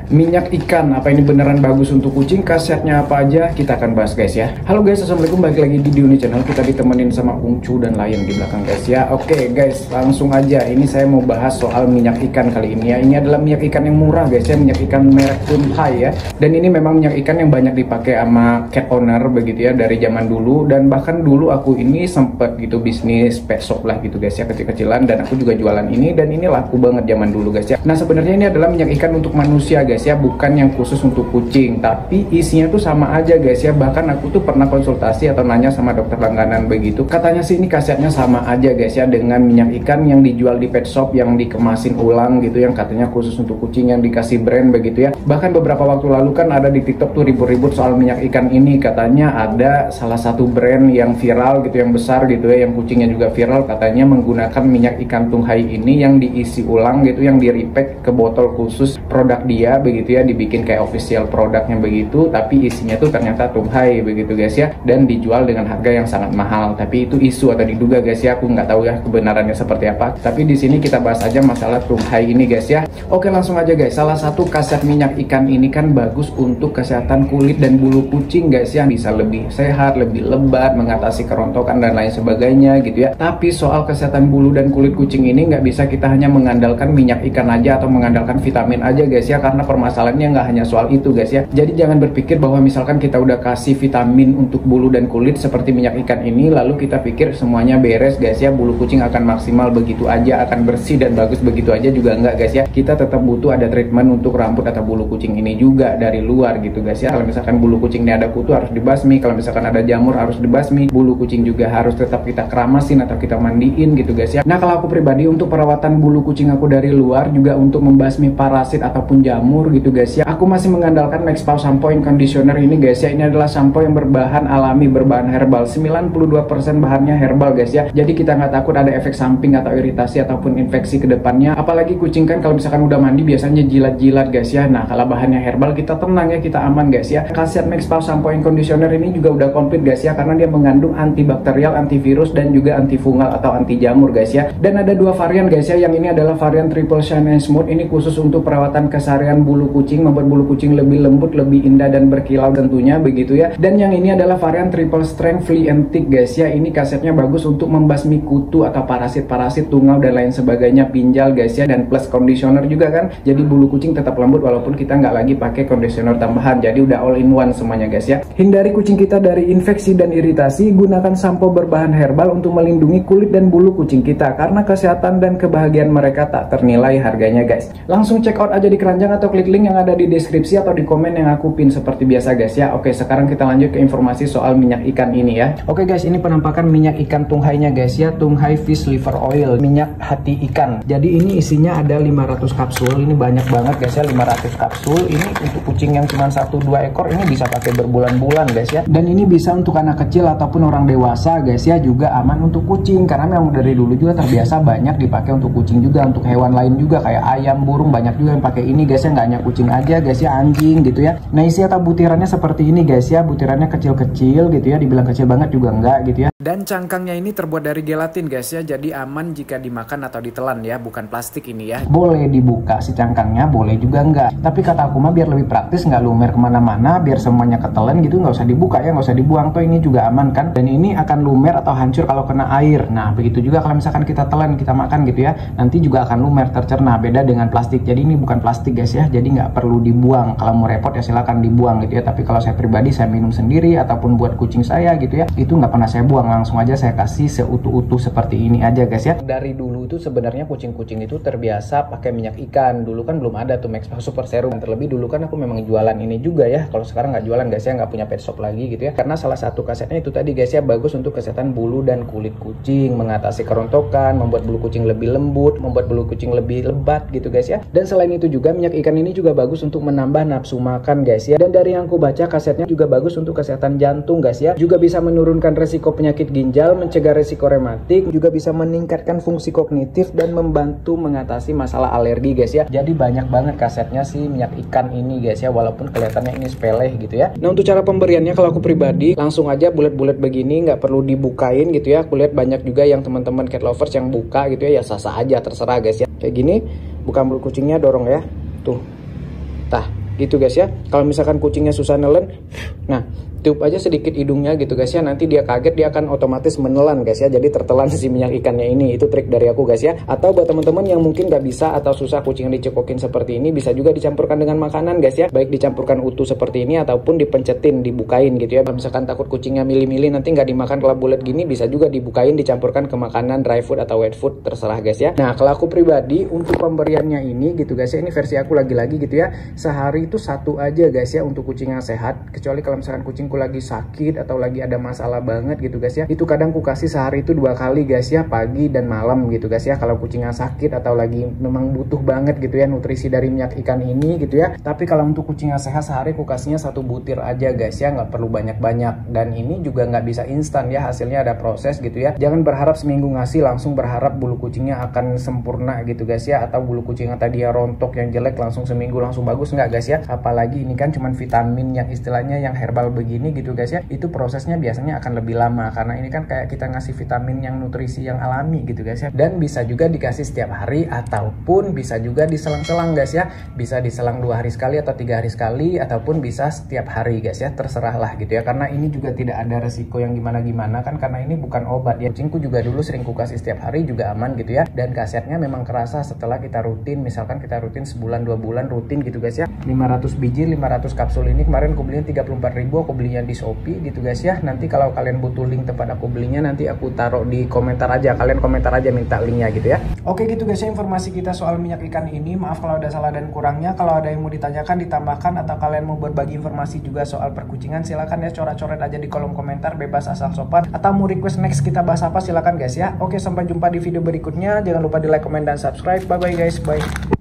minyak ikan, apa ini beneran bagus untuk kucing? Khasiatnya apa aja? Kita akan bahas guys ya. Halo guys, assalamualaikum, balik lagi di Diuni Channel. Kita ditemenin sama Ungcu dan Lion di belakang guys ya. Oke guys, langsung aja. Ini saya mau bahas soal minyak ikan kali ini ya. Ini adalah minyak ikan yang murah guys ya, minyak ikan merek Tunhai ya. Dan ini memang minyak ikan yang banyak dipakai sama cat owner begitu ya, dari zaman dulu. Dan bahkan dulu aku ini sempet gitu bisnis pet shop lah gitu guys ya, kecil-kecilan. Dan aku juga jualan ini, dan ini laku banget zaman dulu guys ya. Nah sebenarnya ini adalah minyak ikan untuk manusia guys ya, bukan yang khusus untuk kucing, tapi isinya tuh sama aja guys ya. Bahkan aku tuh pernah konsultasi atau nanya sama dokter langganan begitu, katanya sih ini khasiatnya sama aja guys ya dengan minyak ikan yang dijual di pet shop, yang dikemasin ulang gitu, yang katanya khusus untuk kucing, yang dikasih brand begitu ya. Bahkan beberapa waktu lalu kan ada di TikTok tuh ribut-ribut soal minyak ikan ini, katanya ada salah satu brand yang viral gitu, yang besar gitu ya, yang kucingnya juga viral, katanya menggunakan minyak ikan Tunhai ini yang diisi ulang gitu, yang di repack ke botol khusus produk dia begitu ya, dibikin kayak official produknya begitu, tapi isinya tuh ternyata Tunhai begitu guys ya, dan dijual dengan harga yang sangat mahal. Tapi itu isu atau diduga guys ya, aku nggak tahu ya kebenarannya seperti apa. Tapi di sini kita bahas aja masalah Tunhai ini guys ya. Oke langsung aja guys, salah satu khasiat minyak ikan ini kan bagus untuk kesehatan kulit dan bulu kucing guys ya, bisa lebih sehat, lebih lebat, mengatasi kerontokan dan lain sebagainya gitu ya. Tapi soal kesehatan bulu dan kulit kucing ini nggak bisa kita hanya mengandalkan minyak ikan aja atau mengandalkan vitamin aja guys ya, karena permasalahannya nggak hanya soal itu guys ya. Jadi jangan berpikir bahwa misalkan kita udah kasih vitamin untuk bulu dan kulit seperti minyak ikan ini, lalu kita pikir semuanya beres guys ya, bulu kucing akan maksimal begitu aja, akan bersih dan bagus begitu aja, juga enggak guys ya. Kita tetap butuh ada treatment untuk rambut atau bulu kucing ini juga dari luar gitu guys ya. Kalau misalkan bulu kucing ini ada kutu harus dibasmi, kalau misalkan ada jamur harus dibasmi, bulu kucing juga harus tetap kita keramasin atau kita mandiin gitu guys ya. Nah kalau aku pribadi untuk perawatan bulu kucing aku dari luar, juga untuk membasmi parasit ataupun jamur gitu guys ya, aku masih mengandalkan Maxpau Shampoo and Conditioner ini guys ya. Ini adalah shampoo yang berbahan alami, berbahan herbal, 92% bahannya herbal guys ya. Jadi kita nggak takut ada efek samping atau iritasi ataupun infeksi ke depannya. Apalagi kucing kan kalau misalkan udah mandi biasanya jilat-jilat guys ya. Nah kalau bahannya herbal kita tenang ya, kita aman guys ya. Khasiat Maxpau Shampoo and Conditioner ini juga udah komplit guys ya, karena dia mengandung antibakterial, antivirus, dan juga antifungal atau anti jamur guys ya. Dan ada dua varian guys ya. Yang ini adalah varian Triple Shine and Smooth. Ini khusus untuk perawatan keseharian bulu kucing, membuat bulu kucing lebih lembut, lebih indah dan berkilau tentunya begitu ya. Dan yang ini adalah varian Triple Strength Flea and Tick guys ya. Ini khasiatnya bagus untuk membasmi kutu atau parasit-parasit, tungau dan lain sebagainya, pinjal guys ya. Dan plus conditioner juga kan, jadi bulu kucing tetap lembut walaupun kita nggak lagi pakai conditioner tambahan. Jadi udah all in one semuanya guys ya. Hindari kucing kita dari infeksi dan iritasi, gunakan sampo berbahan herbal untuk melindungi kulit dan bulu kucing kita, karena kesehatan dan kebahagiaan mereka tak ternilai harganya guys. Langsung check out aja di keranjang atau klik link yang ada di deskripsi atau di komen yang aku pin seperti biasa guys ya. Oke sekarang kita lanjut ke informasi soal minyak ikan ini ya. Oke guys, ini penampakan minyak ikan Tunhai-nya guys ya, Tunhai Fish Liver Oil, minyak hati ikan. Jadi ini isinya ada 500 kapsul, ini banyak banget guys ya, 500 kapsul. Ini untuk kucing yang cuma 1-2 ekor ini bisa pakai berbulan-bulan guys ya. Dan ini bisa untuk anak kecil ataupun orang dewasa guys ya, juga aman untuk kucing, karena memang dari dulu juga terbiasa banyak dipakai untuk kucing juga, untuk hewan lain juga kayak ayam, burung, banyak juga yang pakai ini guys ya, nggak hanya kucing aja guys ya, anjing gitu ya. Nah isi atau butirannya seperti ini guys ya, butirannya kecil-kecil gitu ya, dibilang kecil banget juga enggak gitu ya. Dan cangkangnya ini terbuat dari gelatin guys ya, jadi aman jika dimakan atau ditelan ya, bukan plastik ini ya. Boleh dibuka si cangkangnya, boleh juga enggak. Tapi kata aku mah biar lebih praktis, nggak lumer kemana-mana, biar semuanya ketelan gitu, nggak usah dibuka ya, nggak usah dibuang, toh ini juga aman kan. Dan ini akan lumer atau hancur kalau kena air. Nah begitu juga kalau misalkan kita telan, kita makan gitu ya, nanti juga akan lumer, tercerna. Beda dengan plastik, jadi ini bukan plastik guys ya, jadi nggak perlu dibuang. Kalau mau repot ya silakan dibuang gitu ya. Tapi kalau saya pribadi, saya minum sendiri ataupun buat kucing saya gitu ya, itu nggak pernah saya buang, langsung aja saya kasih seutuh-utuh seperti ini aja guys ya. Dari dulu itu sebenarnya kucing-kucing itu terbiasa pakai minyak ikan. Dulu kan belum ada tuh Maxpau Super Serum. Terlebih dulu kan aku memang jualan ini juga ya. Kalau sekarang nggak jualan guys ya, nggak punya pet shop lagi gitu ya. Karena salah satu khasiatnya itu tadi guys ya, bagus untuk kesehatan bulu dan kulit kucing, mengatasi kerontokan, membuat bulu kucing lebih lembut, membuat bulu kucing lebih lebat gitu guys ya. Dan selain itu juga minyak ikan ini juga bagus untuk menambah nafsu makan guys ya. Dan dari yang aku baca, khasiatnya juga bagus untuk kesehatan jantung guys ya. Juga bisa menurunkan resiko penyakit ginjal, mencegah resiko rematik, juga bisa meningkatkan fungsi kognitif dan membantu mengatasi masalah alergi guys ya. Jadi banyak banget khasiatnya si minyak ikan ini guys ya, walaupun kelihatannya ini sepele gitu ya. Nah untuk cara pemberiannya kalau aku pribadi langsung aja bulat-bulat begini, nggak perlu dibukain gitu ya. Aku lihat banyak juga yang teman-teman cat lovers yang buka gitu ya, ya sah-sah aja, terserah guys ya. Kayak gini, bukan bulu kucingnya, dorong ya, tuh, tah. gitu guys ya. Kalau misalkan kucingnya susah nelen, nah tiup aja sedikit hidungnya gitu guys ya, nanti dia kaget, dia akan otomatis menelan guys ya, jadi tertelan si minyak ikannya ini. Itu trik dari aku guys ya. Atau buat teman-teman yang mungkin gak bisa atau susah kucing dicekokin seperti ini, bisa juga dicampurkan dengan makanan guys ya, baik dicampurkan utuh seperti ini ataupun dipencetin, dibukain gitu ya. Kalau misalkan takut kucingnya milih-milih nanti nggak dimakan kalau bulat gini, bisa juga dibukain, dicampurkan ke makanan dry food atau wet food, terserah guys ya. Nah kalau aku pribadi untuk pemberiannya ini gitu guys ya, ini versi aku lagi-lagi gitu ya, sehari itu satu aja guys ya untuk kucing yang sehat. Kecuali kalau misalkan kucingku lagi sakit atau lagi ada masalah banget gitu guys ya, itu kadang ku kasih sehari itu 2 kali guys ya, pagi dan malam gitu guys ya, kalau kucing yang sakit atau lagi memang butuh banget gitu ya nutrisi dari minyak ikan ini gitu ya. Tapi kalau untuk kucing yang sehat, sehari ku kasihnya 1 butir aja guys ya, nggak perlu banyak-banyak. Dan ini juga nggak bisa instan ya, hasilnya ada proses gitu ya. Jangan berharap seminggu ngasih langsung berharap bulu kucingnya akan sempurna gitu guys ya, atau bulu kucing yang tadi ya rontok yang jelek langsung seminggu langsung bagus, nggak guys ya. Apalagi ini kan cuman vitamin yang istilahnya yang herbal begini gitu guys ya, itu prosesnya biasanya akan lebih lama karena ini kan kayak kita ngasih vitamin yang nutrisi yang alami gitu guys ya. Dan bisa juga dikasih setiap hari ataupun bisa juga diselang-selang guys ya, bisa diselang 2 hari sekali atau 3 hari sekali, ataupun bisa setiap hari guys ya, terserah lah gitu ya. Karena ini juga tidak ada resiko yang gimana-gimana kan, karena ini bukan obat ya. Kucingku juga dulu sering ku kasih setiap hari juga aman gitu ya, dan khasiatnya memang kerasa setelah kita rutin, misalkan kita rutin sebulan 2 bulan rutin gitu guys ya. 500 biji 500 kapsul ini kemarin aku belinya 34.000, aku belinya di Shopee gitu guys ya. Nanti kalau kalian butuh link tempat aku belinya, nanti aku taruh di komentar aja, kalian komentar aja minta linknya gitu ya. Oke gitu guys ya informasi kita soal minyak ikan ini. Maaf kalau ada salah dan kurangnya. Kalau ada yang mau ditanyakan, ditambahkan, atau kalian mau berbagi informasi juga soal perkucingan, silakan ya coret-coret aja di kolom komentar, bebas asal sopan. Atau mau request next kita bahas apa, silakan guys ya. Oke, sampai jumpa di video berikutnya. Jangan lupa di like, comment, dan subscribe. Bye bye guys, bye.